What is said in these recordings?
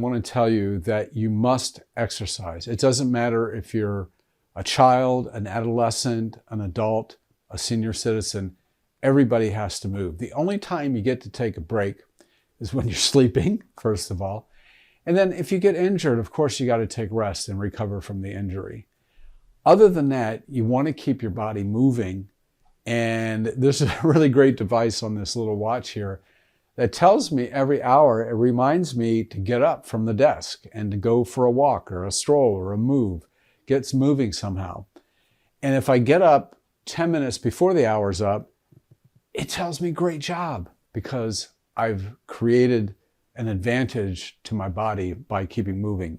want to tell you that you must exercise. It doesn't matter if you're a child, an adolescent, an adult, a senior citizen. Everybody has to move. The only time you get to take a break is when you're sleeping, first of all. And then if you get injured, of course, you got to take rest and recover from the injury. Other than that, you want to keep your body moving. And there's a really great device on this little watch here that tells me every hour, it reminds me to get up from the desk and to go for a walk or a stroll or a move, gets moving somehow. And if I get up 10 minutes before the hour's up, it tells me great job, because I've created an advantage to my body by keeping moving.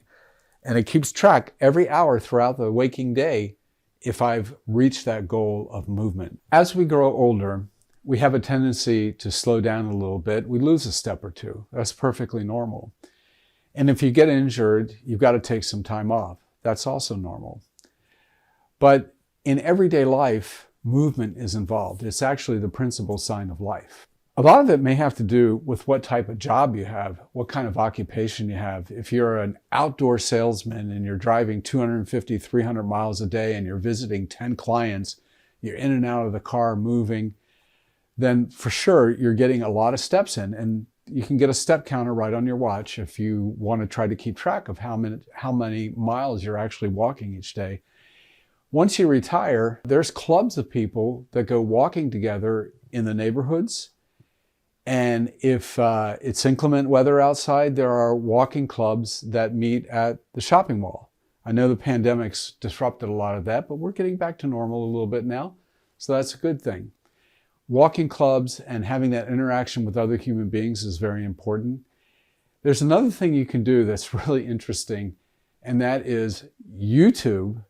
And it keeps track every hour throughout the waking day if I've reached that goal of movement. As we grow older, we have a tendency to slow down a little bit. We lose a step or two. That's perfectly normal. And if you get injured, you've got to take some time off. That's also normal. But in everyday life, movement is involved. It's actually the principal sign of life. A lot of it may have to do with what type of job you have, what kind of occupation you have. If you're an outdoor salesman and you're driving 250, 300 miles a day and you're visiting 10 clients, you're in and out of the car moving, then for sure you're getting a lot of steps in. And you can get a step counter right on your watch if you want to try to keep track of how many miles you're actually walking each day. Once you retire, there's clubs of people that go walking together in the neighborhoods. And if it's inclement weather outside, there are walking clubs that meet at the shopping mall. I know the pandemic's disrupted a lot of that, but we're getting back to normal a little bit now. So that's a good thing. Walking clubs and having that interaction with other human beings is very important. There's another thing you can do that's really interesting, and that is YouTube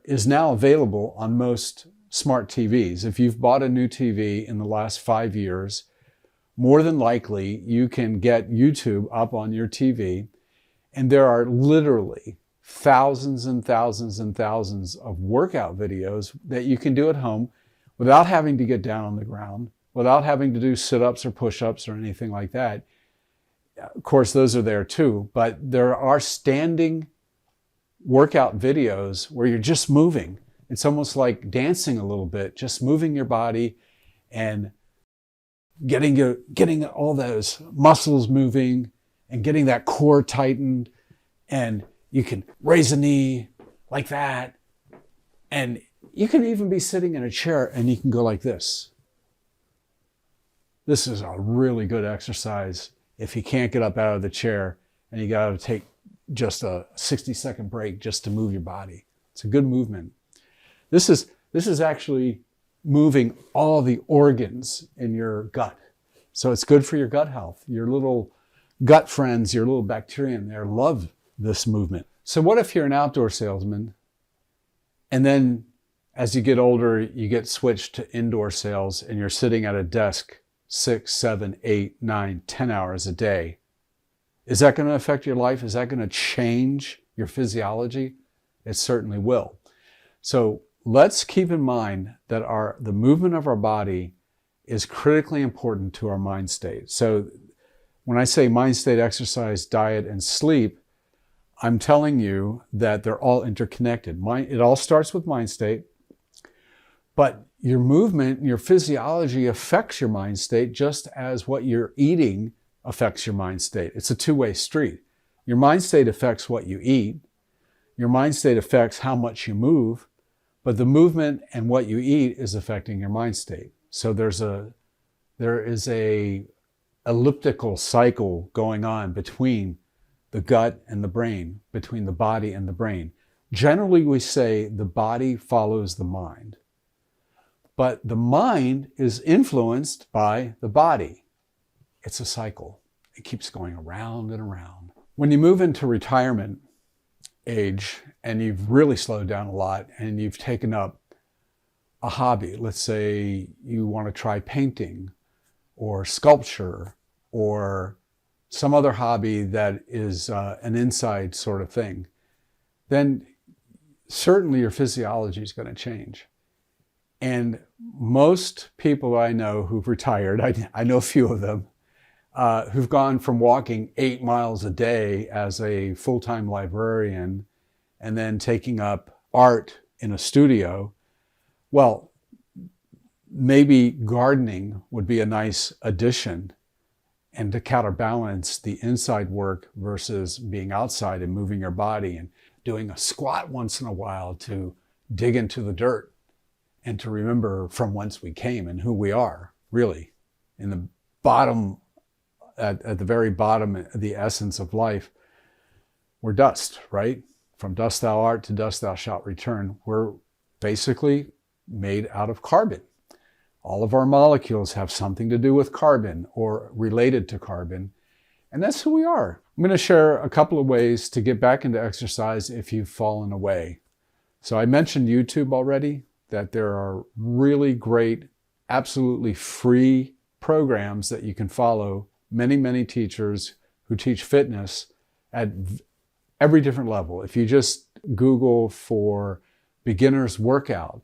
is now available on most smart TVs. If you've bought a new TV in the last 5 years, more than likely you can get YouTube up on your TV, and there are literally thousands and thousands and thousands of workout videos that you can do at home without having to get down on the ground, without having to do sit-ups or push-ups or anything like that. Of course, those are there too, but there are standing workout videos where you're just moving. It's almost like dancing a little bit, just moving your body and getting all those muscles moving and getting that core tightened. And you can raise a knee like that. And you can even be sitting in a chair and you can go like this. This is a really good exercise if you can't get up out of the chair and you got to take just a 60-second break just to move your body. It's a good movement. This is actually moving all the organs in your gut. So it's good for your gut health. Your little gut friends, your little bacteria in there love this movement. So what if you're an outdoor salesman and then as you get older, you get switched to indoor sales and you're sitting at a desk 6, 7, 8, 9, 10 hours a day? Is that going to affect your life? Is that going to change your physiology? It certainly will. So let's keep in mind that the movement of our body is critically important to our mind state. So when I say mind state, exercise, diet, and sleep, I'm telling you that they're all interconnected. It all starts with mind state, but your movement, your physiology affects your mind state just as what you're eating affects your mind state. It's a two-way street. Your mind state affects what you eat. Your mind state affects how much you move, but the movement and what you eat is affecting your mind state. So there is a elliptical cycle going on between the gut and the brain, between the body and the brain. Generally, we say the body follows the mind, but the mind is influenced by the body. It's a cycle. It keeps going around and around. When you move into retirement age and you've really slowed down a lot and you've taken up a hobby, let's say you want to try painting or sculpture or some other hobby that is an inside sort of thing, then certainly your physiology is going to change. And most people I know who've retired, I know a few of them, who've gone from walking 8 miles a day as a full-time librarian and then taking up art in a studio. Well, maybe gardening would be a nice addition, and to counterbalance the inside work versus being outside and moving your body and doing a squat once in a while to dig into the dirt and to remember from whence we came and who we are, really, in the bottom, at the very bottom, the essence of life. We're dust, right? From dust thou art, to dust thou shalt return. We're basically made out of carbon. All of our molecules have something to do with carbon or related to carbon, and that's who we are. I'm going to share a couple of ways to get back into exercise if you've fallen away. So I mentioned YouTube already, that there are really great, absolutely free programs that you can follow. Many teachers who teach fitness at every different level. If you just Google for beginner's workout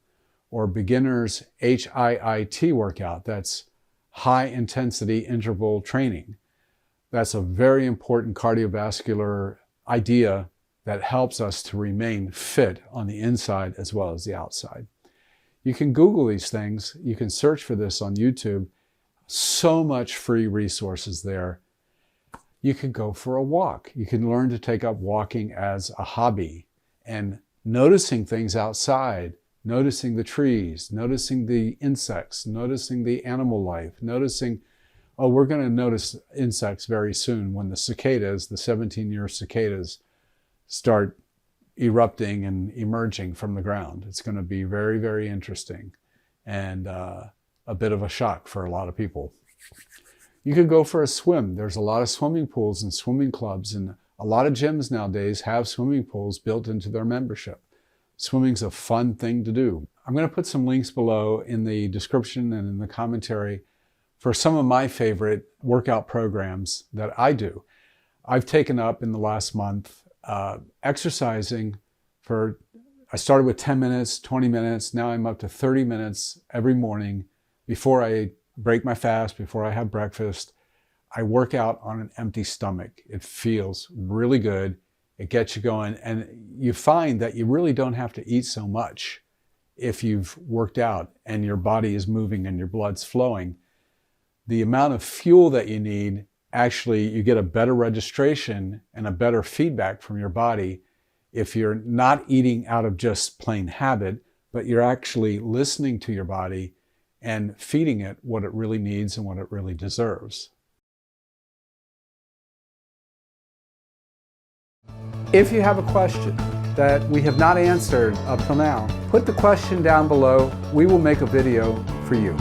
or beginner's HIIT workout, that's high intensity interval training. That's a very important cardiovascular idea that helps us to remain fit on the inside as well as the outside. You can Google these things. You can search for this on YouTube. So much free resources there. You can go for a walk. You can learn to take up walking as a hobby and noticing things outside, noticing the trees, noticing the insects, noticing the animal life, noticing, oh, we're going to notice insects very soon when the cicadas, the 17-year cicadas, start erupting and emerging from the ground. It's going to be very interesting and a bit of a shock for a lot of people. You could go for a swim. There's a lot of swimming pools and swimming clubs, and a lot of gyms nowadays have swimming pools built into their membership. Swimming's a fun thing to do. I'm going to put some links below in the description and in the commentary for some of my favorite workout programs that I do. I've taken up in the last month exercising I started with 10 minutes, 20 minutes, now I'm up to 30 minutes every morning before I break my fast, before I have breakfast. I work out on an empty stomach. It feels really good. It gets you going, and you find that you really don't have to eat so much if you've worked out and your body is moving and your blood's flowing. The amount of fuel that you need, actually, you get a better registration and a better feedback from your body if you're not eating out of just plain habit, but you're actually listening to your body and feeding it what it really needs and what it really deserves. If you have a question that we have not answered up till now, put the question down below. We will make a video for you.